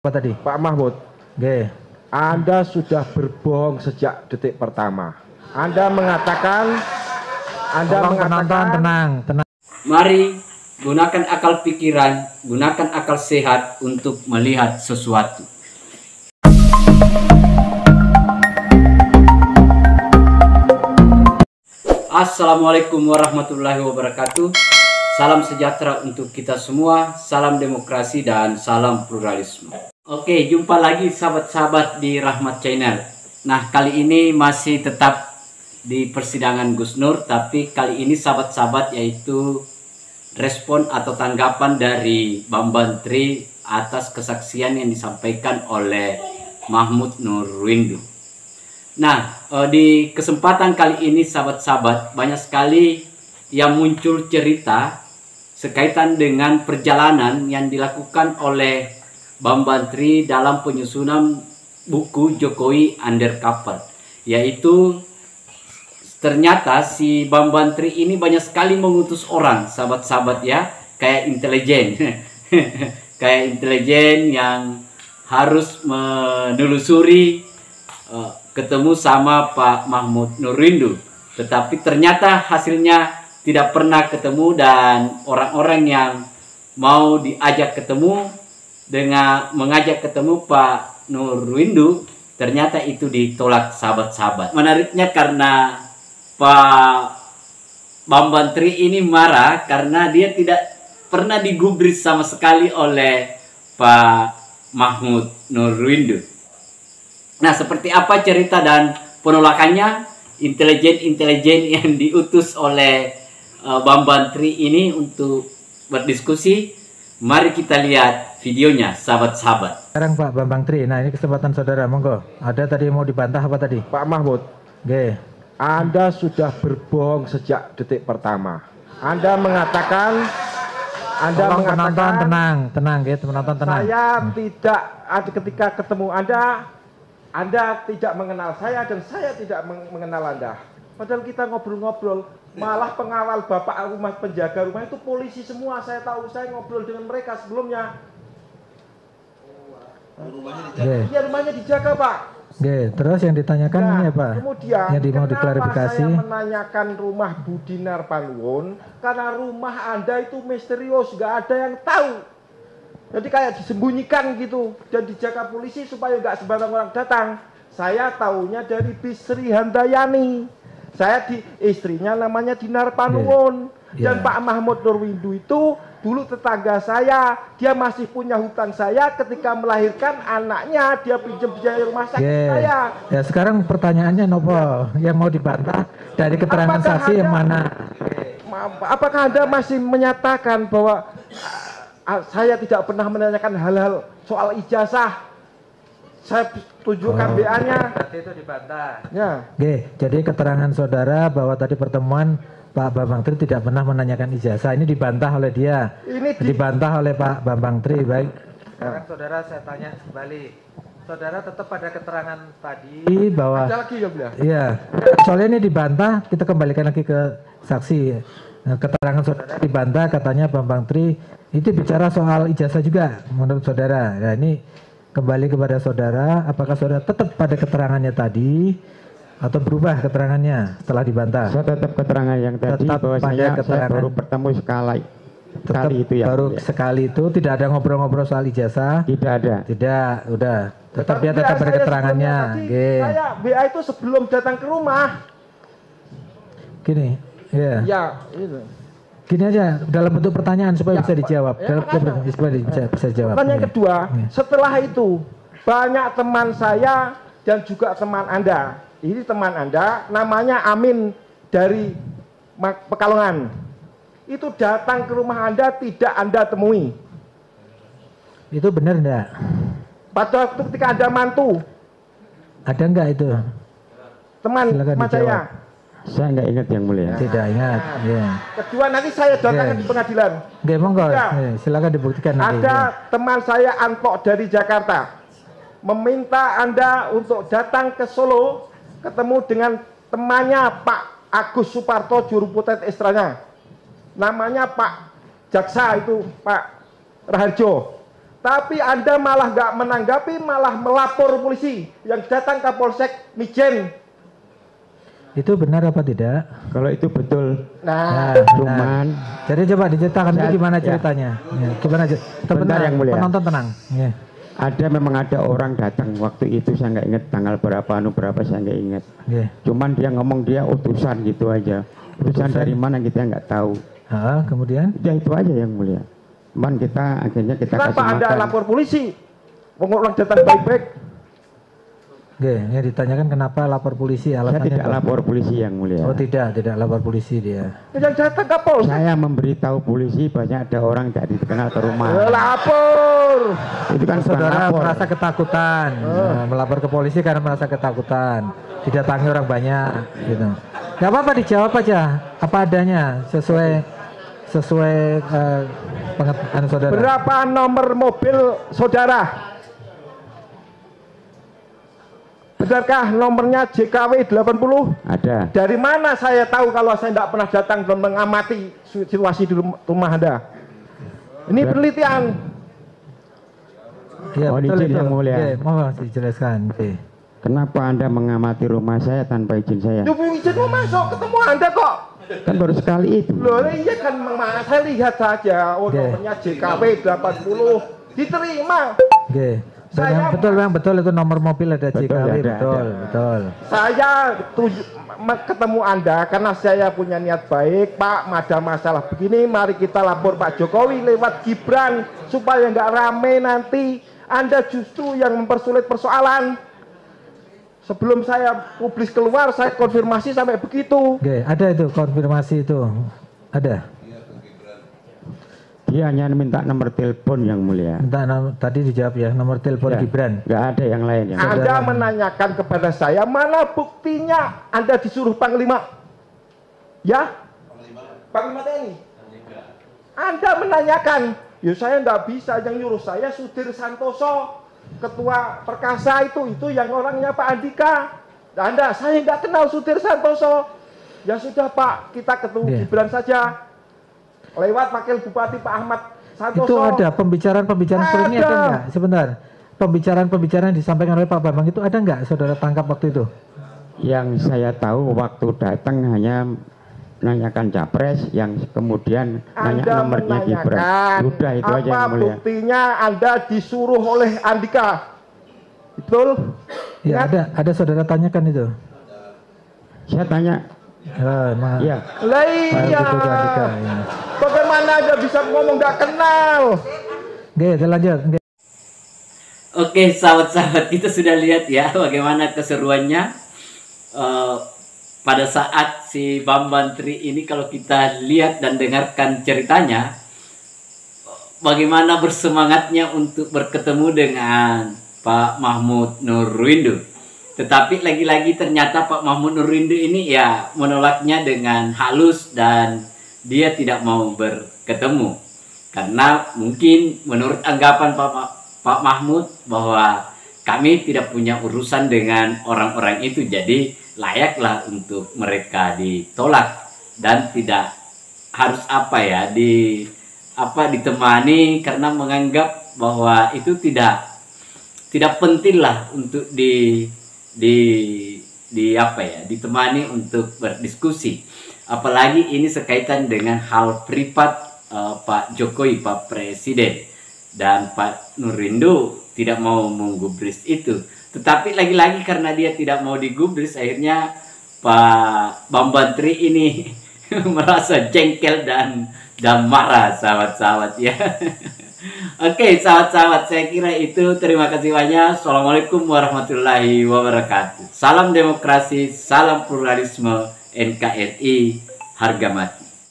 Apa tadi? Pak Mahmud, Anda sudah berbohong sejak detik pertama. Anda mengatakan tenang. Mari gunakan akal pikiran, gunakan akal sehat untuk melihat sesuatu. Assalamualaikum warahmatullahi wabarakatuh. Salam sejahtera untuk kita semua, salam demokrasi dan salam pluralisme. Oke, jumpa lagi sahabat-sahabat di Rahmat Channel. Nah, kali ini masih tetap di persidangan Gus Nur, tapi kali ini sahabat-sahabat yaitu respon atau tanggapan dari Bambang Tri atas kesaksian yang disampaikan oleh Mahmud Nurwindu. Nah, di kesempatan kali ini sahabat-sahabat banyak sekali yang muncul cerita sekaitan dengan perjalanan yang dilakukan oleh Bambang Tri dalam penyusunan buku Jokowi Undercover, yaitu ternyata si Bambang Tri ini banyak sekali mengutus orang, sahabat-sahabat ya, kayak intelijen kayak intelijen yang harus menelusuri ketemu sama Pak Mahmud Nurwindu, tetapi ternyata hasilnya tidak pernah ketemu, dan orang-orang yang mau diajak ketemu dengan mengajak ketemu Pak Nurwindu ternyata itu ditolak sahabat-sahabat. Menariknya karena Pak Bambang Tri ini marah karena dia tidak pernah digubris sama sekali oleh Pak Mahmud Nurwindu. Nah, seperti apa cerita dan penolakannya intelijen-intelijen yang diutus oleh Bambang Tri ini untuk berdiskusi? Mari kita lihat videonya, sahabat-sahabat. Sekarang Pak Bambang Tri, nah ini kesempatan saudara, monggo. Ada tadi mau dibantah apa tadi? Pak Mahmud, Anda sudah berbohong sejak detik pertama. Anda mengatakan tenang, penonton tenang. Saya tidak, ketika ketemu Anda tidak mengenal saya dan saya tidak mengenal Anda. Padahal kita ngobrol-ngobrol, malah pengawal bapak rumah, penjaga rumah itu polisi semua. Saya tahu, saya ngobrol dengan mereka sebelumnya. Rumahnya dijaga, Pak. Terus yang ditanyakan ini apa? Kemudian yang mau diklarifikasi? Saya menanyakan rumah Budi Narpanwon karena rumah Anda itu misterius, nggak ada yang tahu. Jadi kayak disembunyikan gitu dan dijaga polisi supaya nggak sembarang orang datang. Saya tahunya dari Bisri Handayani. Saya istrinya namanya Dinar Panwon. Dan Pak Mahmud Nurwindu itu dulu tetangga saya. Dia masih punya hutang saya ketika melahirkan anaknya. Dia pinjam biaya rumah sakit saya. Ya, sekarang pertanyaannya nopo yang mau dibantah dari keterangan saksi yang mana? Apakah Anda masih menyatakan bahwa saya tidak pernah menanyakan hal-hal soal ijazah? Saya tunjukkan BA-nya. Berarti itu dibantah. Ya. Jadi keterangan saudara bahwa tadi pertemuan Pak Bambang Tri tidak pernah menanyakan ijazah, ini dibantah oleh dia. Dibantah oleh Pak Bambang Tri, baik. Sekarang saudara saya tanya kembali. Saudara tetap pada keterangan tadi bahwa ada lagi ya, Beliau? Iya. Soalnya ini dibantah, kita kembalikan lagi ke saksi. Nah, keterangan saudara dibantah, katanya Bambang Tri itu bicara soal ijazah juga menurut saudara. Nah, ini kembali kepada saudara, apakah saudara tetap pada keterangannya tadi atau berubah keterangannya setelah dibantah? Saya tetap keterangan yang tadi, bahwa saya baru bertemu sekali itu ya. Baru sekali itu, tidak ada ngobrol-ngobrol soal ijazah? Tidak ada. Tidak, udah. Tetap dia tetap pada keterangannya. Saya BA itu sebelum datang ke rumah. Gini, ya. Ya, itu. Gini aja, dalam bentuk pertanyaan supaya bisa dijawab. Supaya bisa dijawab. Pertanyaan kedua, setelah itu banyak teman saya dan juga teman Anda. Ini teman Anda, namanya Amin dari Pekalongan. Itu datang ke rumah Anda, tidak Anda temui. Itu benar enggak? Pada waktu ketika Anda mantu. Ada enggak itu? Teman saya. Saya nggak ingat yang mulia. Tidak ingat. Kedua, nanti saya datangkan di pengadilan. Monggo. Silakan dibuktikan nanti. Ada teman saya Antok dari Jakarta meminta Anda untuk datang ke Solo, ketemu dengan temannya Pak Agus Suparto, juru putet istranya. Namanya Pak Jaksa itu, Pak Raharjo. Tapi Anda malah nggak menanggapi, malah melapor polisi yang datang ke Polsek Mijen. Itu benar apa tidak? Kalau itu betul, Nah, cuman Jadi coba diceritakan itu gimana ceritanya? Ya, gimana? Sebentar, Yang Mulia. Penonton tenang. Ya. memang ada orang datang waktu itu, saya nggak ingat tanggal berapa saya nggak ingat. Ya. Cuman dia ngomong dia utusan gitu aja. Utusan dari mana kita nggak tahu. Kemudian? Ya itu aja Yang Mulia. Cuman akhirnya kita kenapa kasih Anda makan. lapor polisi? Orang datang baik-baik. Oke, ya ditanyakan kenapa lapor polisi, Saya alasannya tidak apa? lapor polisi Yang Mulia. Oh tidak lapor polisi dia. Yang datang ke Polsek. Saya memberitahu polisi banyak ada orang tidak dikenal ke rumah. Lapor. Itu kan bukan Saudara lapor. merasa ketakutan, melapor ke polisi karena merasa ketakutan, didatangi orang banyak, gitu. Gak apa-apa, dijawab aja apa adanya sesuai pengetahuan saudara. Berapa nomor mobil saudara? Benarkah nomornya JKW 80? Ada. Dari mana saya tahu kalau saya tidak pernah datang dan mengamati situasi di rumah Anda? Ini penelitian. Ya, Oh, betul izin itu. Yang Mulia. Oke, mau dijelaskan. Oke. Kenapa Anda mengamati rumah saya tanpa izin saya? Itu izin mau masuk, ketemu Anda kok. Kan baru sekali itu. Loh, iya kan saya lihat saja. Oh, Oke. nomornya JKW 80. Diterima. Oke. Saya- betul itu nomor mobil ada Betul, JKW, ada. betul. Saya ketemu Anda karena saya punya niat baik. Pak, ada masalah begini, mari kita lapor Pak Jokowi lewat Gibran supaya nggak rame nanti. Anda justru yang mempersulit persoalan. Sebelum saya publis keluar, saya konfirmasi sampai begitu. Oke, ada itu konfirmasi itu. Ada. Dia hanya minta nomor telepon Yang Mulia. Tadi dijawab ya, nomor telepon Ya, Gibran. nggak ada yang lain. Yang Anda menanyakan kepada saya, mana buktinya Anda disuruh Panglima? Ya? Panglima TNI? Anda menanyakan, ya saya nggak bisa, yang nyuruh saya Sudir Santoso, Ketua Perkasa itu yang orangnya Pak Andika. Saya nggak kenal Sudir Santoso. Ya sudah Pak, kita ketemu Gibran saja. Lewat Wakil Bupati Pak Ahmad Santoso. Itu ada pembicaraan seperti ini ada nggak? Sebentar. Pembicaraan yang disampaikan oleh Pak Bambang itu ada nggak saudara tangkap waktu itu? Yang saya tahu waktu datang hanya nanyakan capres, yang kemudian nanya Anda nomornya Gibran. menanyakan Sudah itu aja Yang apa Mulia. buktinya Anda disuruh oleh Andika. Betul? Ya Ingat? ada saudara tanyakan itu. Saya tanya, ya Lah iya. Betul, itu Andika, ya. Bagaimana Anda bisa ngomong nggak kenal? Oke, kita lanjut. Oke. Oke, sahabat-sahabat, kita sudah lihat ya bagaimana keseruannya pada saat si Bambang Tri ini. Kalau kita lihat dan dengarkan ceritanya, bagaimana bersemangatnya untuk berketemu dengan Pak Mahmud Nurwindo. Tetapi lagi-lagi ternyata Pak Mahmud Nurwindo ini ya menolaknya dengan halus dan dia tidak mau berketemu. Karena mungkin menurut anggapan Pak Mahmud bahwa kami tidak punya urusan dengan orang-orang itu, jadi layaklah untuk mereka ditolak dan tidak harus ditemani, karena menganggap bahwa itu tidak penting lah untuk ditemani untuk berdiskusi. Apalagi ini sekaitan dengan hal privat Pak Jokowi, Pak Presiden, dan Pak Nurwindo tidak mau menggubris itu. Tetapi lagi-lagi karena dia tidak mau digubris, akhirnya Pak Bambang Tri ini merasa jengkel dan marah, sahabat-sahabat ya. Oke, sahabat-sahabat, saya kira itu. Terima kasih banyak. Assalamualaikum warahmatullahi wabarakatuh. Salam demokrasi, salam pluralisme, NKRI harga mati.